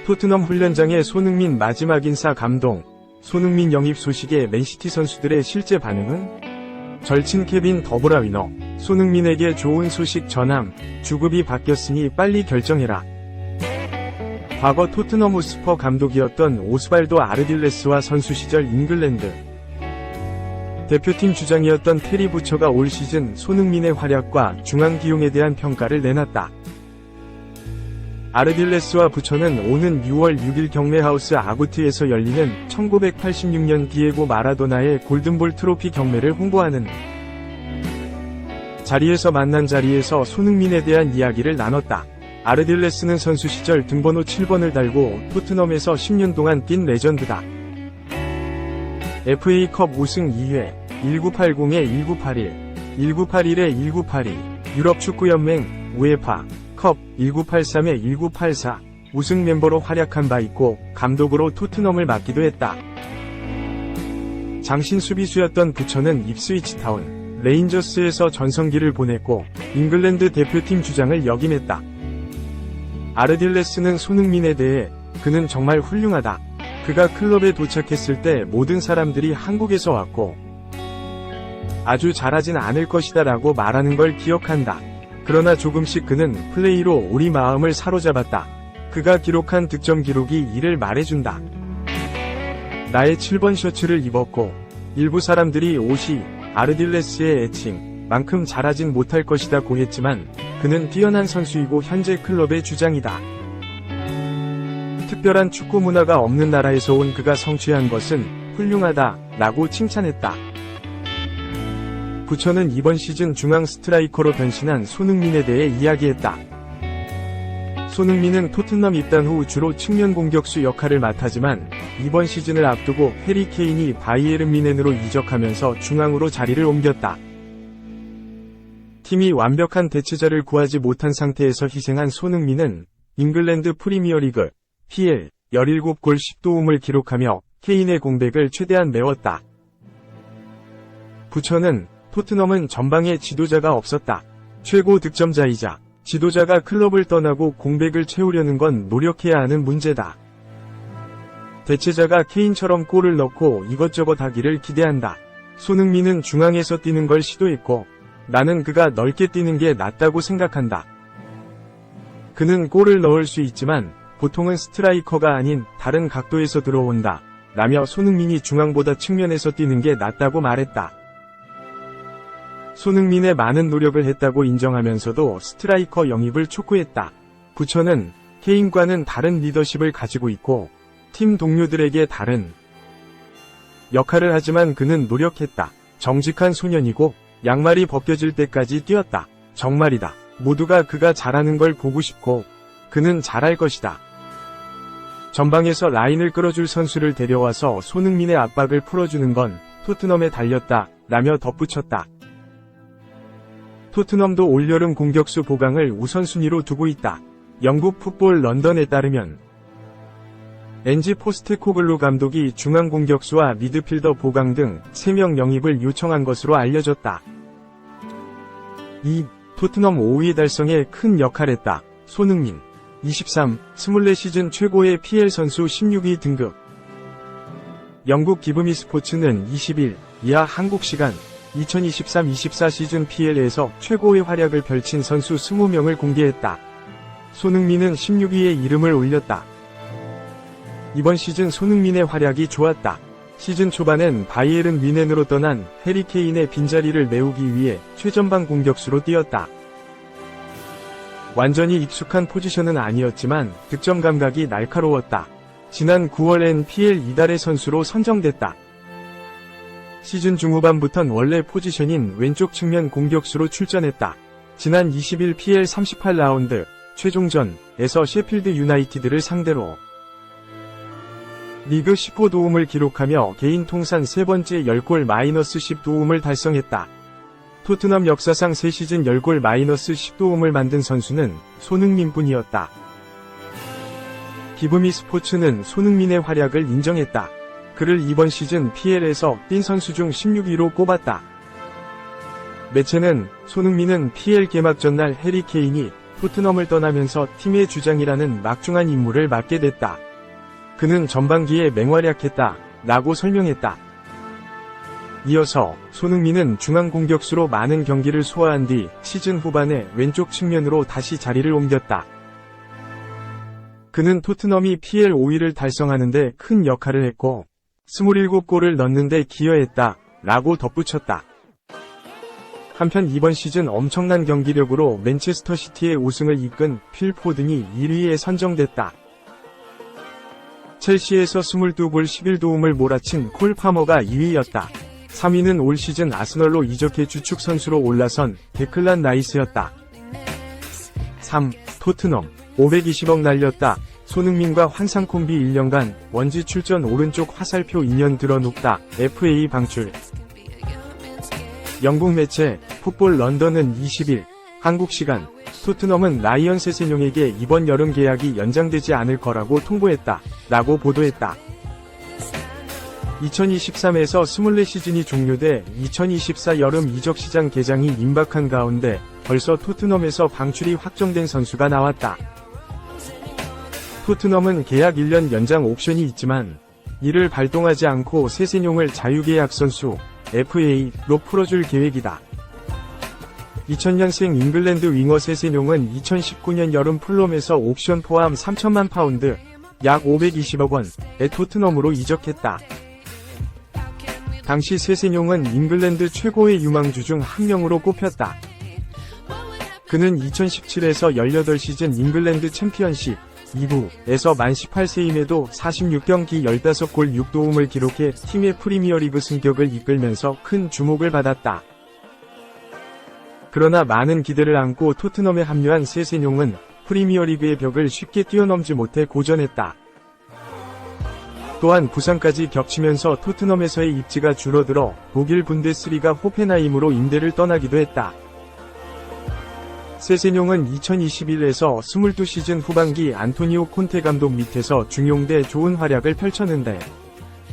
토트넘 훈련장의 손흥민 마지막 인사 감동. 손흥민 영입 소식에 맨시티 선수들의 실제 반응은? 절친 케빈 더브라위너. 손흥민에게 좋은 소식 전함. 주급이 바뀌었으니 빨리 결정해라. 과거 토트넘 호스퍼 감독이었던 오스발도 아르딜레스와 선수 시절 잉글랜드 대표팀 주장이었던 테리 부처가 올 시즌 손흥민의 활약과 중앙 기용에 대한 평가를 내놨다. 아르딜레스와 부처는 오는 6월 6일 경매하우스 아구트에서 열리는 1986년 디에고 마라도나의 골든볼 트로피 경매를 홍보하는 자리에서 만난 자리에서 손흥민에 대한 이야기를 나눴다. 아르딜레스는 선수 시절 등번호 7번을 달고 토트넘에서 10년 동안 뛴 레전드다. FA컵 우승 2회, 1980에 1981, 1981에 1982, 유럽축구연맹, 우에파, 컵, 1983에 1984, 우승 멤버로 활약한 바 있고, 감독으로 토트넘을 맡기도 했다. 장신 수비수였던 부처는 입스위치 타운, 레인저스에서 전성기를 보냈고, 잉글랜드 대표팀 주장을 역임했다. 아르딜레스는 손흥민에 대해, 그는 정말 훌륭하다. 그가 클럽에 도착했을 때 모든 사람들이 한국에서 왔고 아주 잘하진 않을 것이다 라고 말하는 걸 기억한다. 그러나 조금씩 그는 플레이로 우리 마음을 사로잡았다. 그가 기록한 득점 기록이 이를 말해준다. 나의 7번 셔츠를 입었고 일부 사람들이 옷이 아르딜레스의 애칭 만큼 잘하진 못할 것이다고 했지만 그는 뛰어난 선수이고 현재 클럽의 주장이다. 특별한 축구 문화가 없는 나라에서 온 그가 성취한 것은 훌륭하다 라고 칭찬했다. 부처는 이번 시즌 중앙 스트라이커로 변신한 손흥민에 대해 이야기했다. 손흥민은 토트넘 입단 후 주로 측면 공격수 역할을 맡았지만 이번 시즌을 앞두고 해리 케인이 바이에른 뮌헨으로 이적하면서 중앙으로 자리를 옮겼다. 팀이 완벽한 대체자를 구하지 못한 상태에서 희생한 손흥민은 잉글랜드 프리미어리그 PL 17골 10도움을 기록하며 케인의 공백을 최대한 메웠다. 부처는 토트넘은 전방에 지도자가 없었다. 최고 득점자이자 지도자가 클럽을 떠나고 공백을 채우려는 건 노력해야 하는 문제다. 대체자가 케인처럼 골을 넣고 이것저것 하기를 기대한다. 손흥민은 중앙에서 뛰는 걸 시도했고 나는 그가 넓게 뛰는 게 낫다고 생각한다. 그는 골을 넣을 수 있지만 보통은 스트라이커가 아닌 다른 각도에서 들어온다. 라며 손흥민이 중앙보다 측면에서 뛰는 게 낫다고 말했다. 손흥민의 많은 노력을 했다고 인정하면서도 스트라이커 영입을 촉구했다. 부처는 케인과는 다른 리더십을 가지고 있고 팀 동료들에게 다른 역할을 하지만 그는 노력했다. 정직한 소년이고 양말이 벗겨질 때까지 뛰었다. 정말이다. 모두가 그가 잘하는 걸 보고 싶고 그는 잘할 것이다. 전방에서 라인을 끌어줄 선수를 데려와서 손흥민의 압박을 풀어주는 건 토트넘에 달렸다. 라며 덧붙였다. 토트넘도 올여름 공격수 보강을 우선순위로 두고 있다. 영국 풋볼 런던에 따르면 엔지 포스테코글루 감독이 중앙 공격수와 미드필더 보강 등 3명 영입을 요청한 것으로 알려졌다. 이 토트넘 5위 달성에 큰 역할했다. 손흥민 24시즌 최고의 PL 선수 16위 등급. 영국 기브미 스포츠는 20일 이하 한국 시간 2023-24 시즌 PL에서 최고의 활약을 펼친 선수 20명을 공개했다. 손흥민은 16위에 이름을 올렸다. 이번 시즌 손흥민의 활약이 좋았다. 시즌 초반엔 바이에른 뮌헨으로 떠난 해리 케인의 빈자리를 메우기 위해 최전방 공격수로 뛰었다. 완전히 익숙한 포지션은 아니었지만 득점 감각이 날카로웠다. 지난 9월엔 PL 이달의 선수로 선정됐다. 시즌 중후반부턴 원래 포지션인 왼쪽 측면 공격수로 출전했다. 지난 20일 PL 38라운드 최종전에서 셰필드 유나이티드를 상대로 리그 15도움을 기록하며 개인 통산 세 번째 10골 -10도움을 달성했다. 토트넘 역사상 3시즌 10골 -10도움을 만든 선수는 손흥민뿐이었다. 기브미 스포츠는 손흥민의 활약을 인정했다. 그를 이번 시즌 PL에서 뛴 선수 중 16위로 꼽았다. 매체는 손흥민은 PL 개막 전날 해리 케인이 토트넘을 떠나면서 팀의 주장이라는 막중한 임무를 맡게 됐다. 그는 전반기에 맹활약했다 라고 설명했다. 이어서 손흥민은 중앙 공격수로 많은 경기를 소화한 뒤 시즌 후반에 왼쪽 측면으로 다시 자리를 옮겼다. 그는 토트넘이 PL 5위를 달성하는데 큰 역할을 했고 27골을 넣는 데 기여했다 라고 덧붙였다. 한편 이번 시즌 엄청난 경기력으로 맨체스터 시티의 우승을 이끈 필 포든이 1위에 선정됐다. 첼시에서 22골 11도움을 몰아친 콜 파머가 2위였다. 3위는 올 시즌 아스널로 이적해 주축 선수로 올라선 데클란 라이스였다. 3. 토트넘 520억 날렸다. 손흥민과 환상 콤비 1년간 원지 출전 오른쪽 화살표 2년 들어눕다. FA 방출. 영국 매체 풋볼 런던은 20일 한국 시간 토트넘은 라이언 세세뇽에게 이번 여름 계약이 연장되지 않을 거라고 통보했다 라고 보도했다. 2023에서 24시즌이 종료돼 2024 여름 이적 시장 개장이 임박한 가운데 벌써 토트넘에서 방출이 확정된 선수가 나왔다. 토트넘은 계약 1년 연장 옵션이 있지만 이를 발동하지 않고 세세뇽을 자유계약 선수 FA로 풀어줄 계획이다. 2000년생 잉글랜드 윙어 세세뇽은 2019년 여름 풀럼에서 옵션 포함 3천만 파운드, 약 520억 원의 토트넘으로 이적했다. 당시 세세뇽은 잉글랜드 최고의 유망주 중 한 명으로 꼽혔다. 그는 2017에서 18시즌 잉글랜드 챔피언십 2부에서 만 18세임에도 46경기 15골 6도움을 기록해 팀의 프리미어리그 승격을 이끌면서 큰 주목을 받았다. 그러나 많은 기대를 안고 토트넘에 합류한 세세뇽은 프리미어리그의 벽을 쉽게 뛰어넘지 못해 고전했다. 또한 부상까지 겹치면서 토트넘에서의 입지가 줄어들어 독일 분데스리가 호펜하임으로 임대를 떠나기도 했다. 세세뇽은 2021에서 22시즌 후반기 안토니오 콘테 감독 밑에서 중용돼 좋은 활약을 펼쳤는데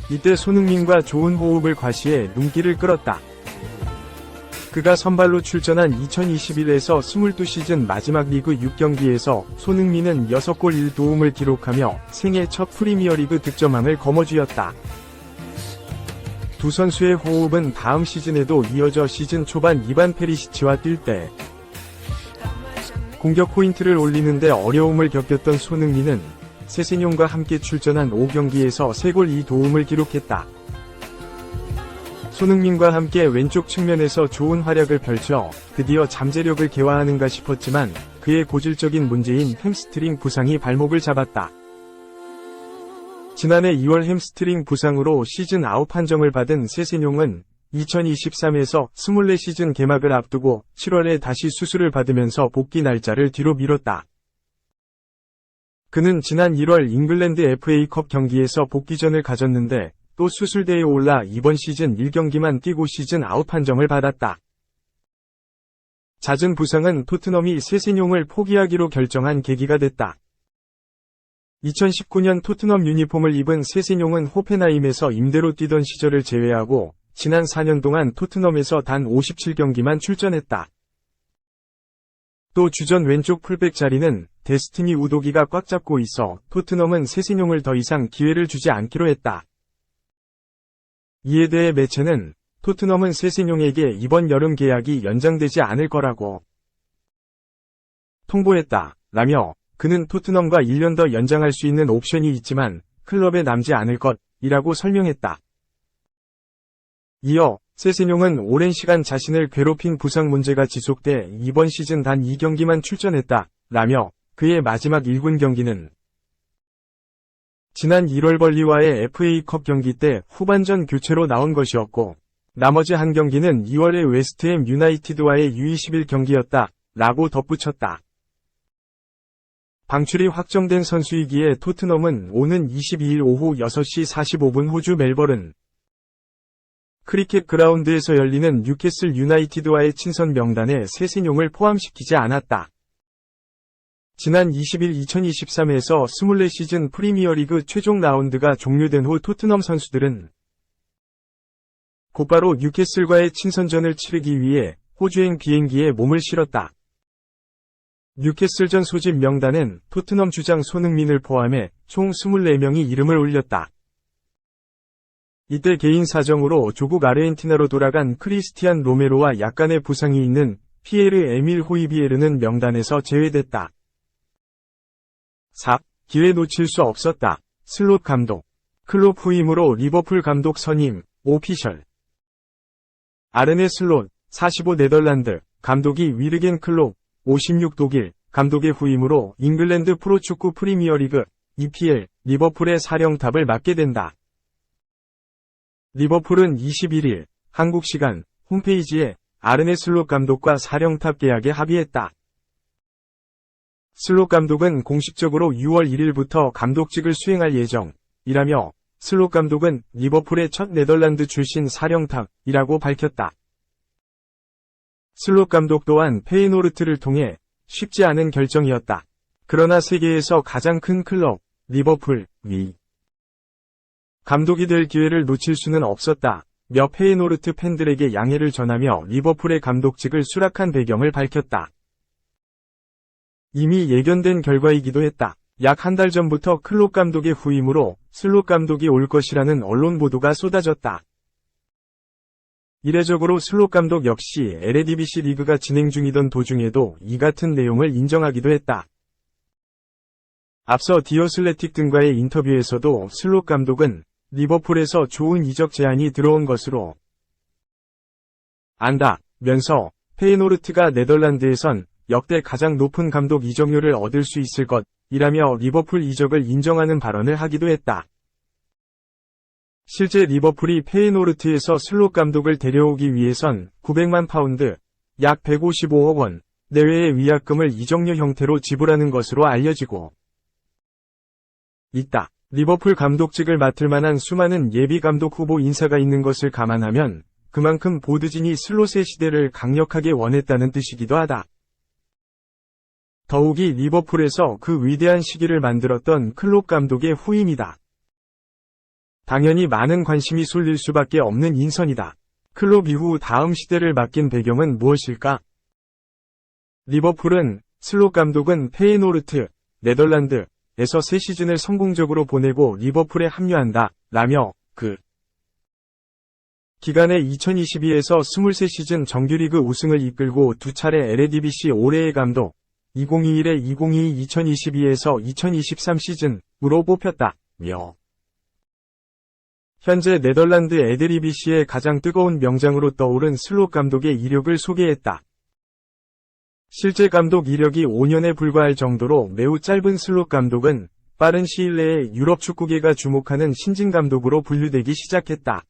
이때 손흥민과 좋은 호흡을 과시해 눈길을 끌었다. 그가 선발로 출전한 2021에서 22시즌 마지막 리그 6경기에서 손흥민은 6골 1도움을 기록하며 생애 첫 프리미어리그 득점왕을 거머쥐었다. 두 선수의 호흡은 다음 시즌에도 이어져 시즌 초반 이반 페리시치와 뛸 때 공격 포인트를 올리는데 어려움을 겪었던 손흥민은 세세뇽과 함께 출전한 5경기에서 3골 2도움을 기록했다. 손흥민과 함께 왼쪽 측면에서 좋은 활약을 펼쳐 드디어 잠재력을 개화하는가 싶었지만 그의 고질적인 문제인 햄스트링 부상이 발목을 잡았다. 지난해 2월 햄스트링 부상으로 시즌 아웃 판정을 받은 세세뇽은 2023에서 24시즌 개막을 앞두고 7월에 다시 수술을 받으면서 복귀 날짜를 뒤로 미뤘다. 그는 지난 1월 잉글랜드 FA컵 경기에서 복귀전을 가졌는데 또 수술대에 올라 이번 시즌 1경기만 뛰고 시즌 아웃 판정을 받았다. 잦은 부상은 토트넘이 세세뇽을 포기하기로 결정한 계기가 됐다. 2019년 토트넘 유니폼을 입은 세세뇽은 호펜하임에서 임대로 뛰던 시절을 제외하고 지난 4년 동안 토트넘에서 단 57경기만 출전했다. 또 주전 왼쪽 풀백 자리는 데스티니 우도기가 꽉 잡고 있어 토트넘은 세세뇽을 더 이상 기회를 주지 않기로 했다. 이에 대해 매체는 토트넘은 세세뇽에게 이번 여름 계약이 연장되지 않을 거라고 통보했다. 라며 그는 토트넘과 1년 더 연장할 수 있는 옵션이 있지만 클럽에 남지 않을 것이라고 설명했다. 이어 세세뇽은 오랜 시간 자신을 괴롭힌 부상 문제가 지속돼 이번 시즌 단 2경기만 출전했다. 라며 그의 마지막 1군 경기는 지난 1월 벌리와의 FA컵 경기 때 후반전 교체로 나온 것이었고 나머지 한 경기는 2월의 웨스트햄 유나이티드와의 U21 경기였다. 라고 덧붙였다. 방출이 확정된 선수이기에 토트넘은 오는 22일 오후 6시 45분 호주 멜버른 크리켓 그라운드에서 열리는 뉴캐슬 유나이티드와의 친선 명단에 세세뇽을 포함시키지 않았다. 지난 20일 2023에서 24시즌 프리미어리그 최종 라운드가 종료된 후 토트넘 선수들은 곧바로 뉴캐슬과의 친선전을 치르기 위해 호주행 비행기에 몸을 실었다. 뉴캐슬전 소집 명단엔 토트넘 주장 손흥민을 포함해 총 24명이 이름을 올렸다. 이때 개인 사정으로 조국 아르헨티나로 돌아간 크리스티안 로메로와 약간의 부상이 있는 피에르 에밀 호이비에르는 명단에서 제외됐다. 4. 기회 놓칠 수 없었다. 슬롯 감독. 클롭 후임으로 리버풀 감독 선임, 오피셜. 아르네 슬롯, 45 네덜란드, 감독이 위르겐 클롭, 56 독일, 감독의 후임으로 잉글랜드 프로축구 프리미어리그, EPL, 리버풀의 사령탑을 맡게 된다. 리버풀은 21일, 한국 시간, 홈페이지에 아르네 슬롯 감독과 사령탑 계약에 합의했다. 슬롯 감독은 공식적으로 6월 1일부터 감독직을 수행할 예정이라며 슬롯 감독은 리버풀의 첫 네덜란드 출신 사령탑이라고 밝혔다. 슬롯 감독 또한 페이노르트를 통해 쉽지 않은 결정이었다. 그러나 세계에서 가장 큰 클럽, 리버풀, 위 감독이 될 기회를 놓칠 수는 없었다. 며 페이노르트 팬들에게 양해를 전하며 리버풀의 감독직을 수락한 배경을 밝혔다. 이미 예견된 결과이기도 했다. 약 한 달 전부터 클롭 감독의 후임으로 슬롯 감독이 올 것이라는 언론 보도가 쏟아졌다. 이례적으로 슬롯 감독 역시 에레디비시 리그가 진행 중이던 도중에도 이 같은 내용을 인정하기도 했다. 앞서 디어슬레틱 등과의 인터뷰에서도 슬롯 감독은 리버풀에서 좋은 이적 제안이 들어온 것으로 안다면서 페이노르트가 네덜란드에선 역대 가장 높은 감독 이적료를 얻을 수 있을 것이라며 리버풀 이적을 인정하는 발언을 하기도 했다. 실제 리버풀이 페이노르트에서 슬롯 감독을 데려오기 위해선 900만 파운드, 약 155억 원 내외의 위약금을 이적료 형태로 지불하는 것으로 알려지고 있다. 리버풀 감독직을 맡을 만한 수많은 예비 감독 후보 인사가 있는 것을 감안하면 그만큼 보드진이 슬롯의 시대를 강력하게 원했다는 뜻이기도 하다. 더욱이 리버풀에서 그 위대한 시기를 만들었던 클롭 감독의 후임이다. 당연히 많은 관심이 쏠릴 수밖에 없는 인선이다. 클롭 이후 다음 시대를 맡긴 배경은 무엇일까? 리버풀은 슬롯 감독은 페이노르트, 네덜란드, 에서 새 시즌을 성공적으로 보내고 리버풀에 합류한다. 라며 그 기간에 2022에서 23시즌 정규리그 우승을 이끌고 두 차례 에레디비시 올해의 감독, 2021에 2022-2022에서 2023 시즌으로 뽑혔다며 현재 네덜란드 에레디비시의 가장 뜨거운 명장으로 떠오른 슬롯 감독의 이력을 소개했다. 실제 감독 이력이 5년에 불과할 정도로 매우 짧은 슬롯 감독은 빠른 시일 내에 유럽 축구계가 주목하는 신진 감독으로 분류되기 시작했다.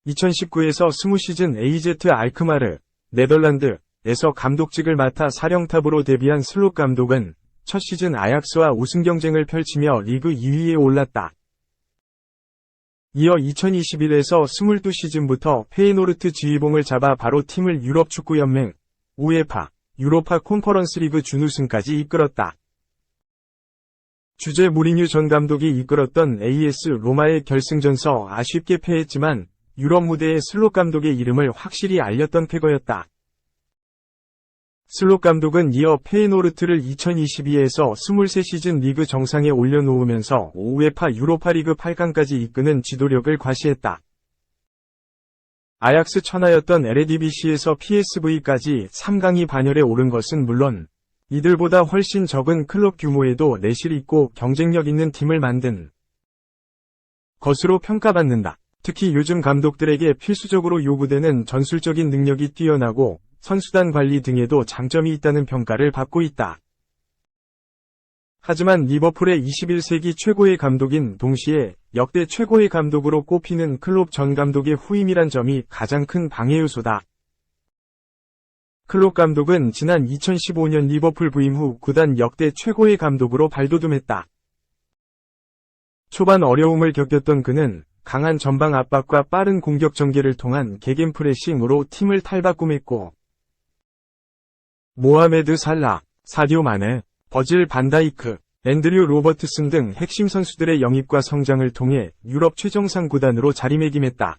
2019에서 20시즌 AZ 알크마르, 네덜란드에서 감독직을 맡아 사령탑으로 데뷔한 슬롯 감독은 첫 시즌 아약스와 우승 경쟁을 펼치며 리그 2위에 올랐다. 이어 2021에서 22시즌부터 페이노르트 지휘봉을 잡아 바로 팀을 유럽 축구연맹, 우에파, 유로파 콘퍼런스 리그 준우승까지 이끌었다. 주제 무리뉴 전 감독이 이끌었던 AS 로마의 결승전서 아쉽게 패했지만 유럽 무대에 슬롯 감독의 이름을 확실히 알렸던 쾌거였다. 슬롯 감독은 이어 페이노르트를 2022에서 23시즌 리그 정상에 올려놓으면서 우에파 유로파 리그 8강까지 이끄는 지도력을 과시했다. 아약스 천하였던 에레디비시에서 PSV까지 3강이 반열에 오른 것은 물론 이들보다 훨씬 적은 클럽 규모에도 내실 있고 경쟁력 있는 팀을 만든 것으로 평가받는다. 특히 요즘 감독들에게 필수적으로 요구되는 전술적인 능력이 뛰어나고 선수단 관리 등에도 장점이 있다는 평가를 받고 있다. 하지만 리버풀의 21세기 최고의 감독인 동시에 역대 최고의 감독으로 꼽히는 클롭 전 감독의 후임이란 점이 가장 큰 방해 요소다. 클롭 감독은 지난 2015년 리버풀 부임 후 구단 역대 최고의 감독으로 발돋움했다. 초반 어려움을 겪었던 그는 강한 전방 압박과 빠른 공격 전개를 통한 개겐 프레싱으로 팀을 탈바꿈했고 모하메드 살라, 사디오 마네, 버질 반다이크, 앤드류 로버트슨 등 핵심 선수들의 영입과 성장을 통해 유럽 최정상 구단으로 자리매김했다.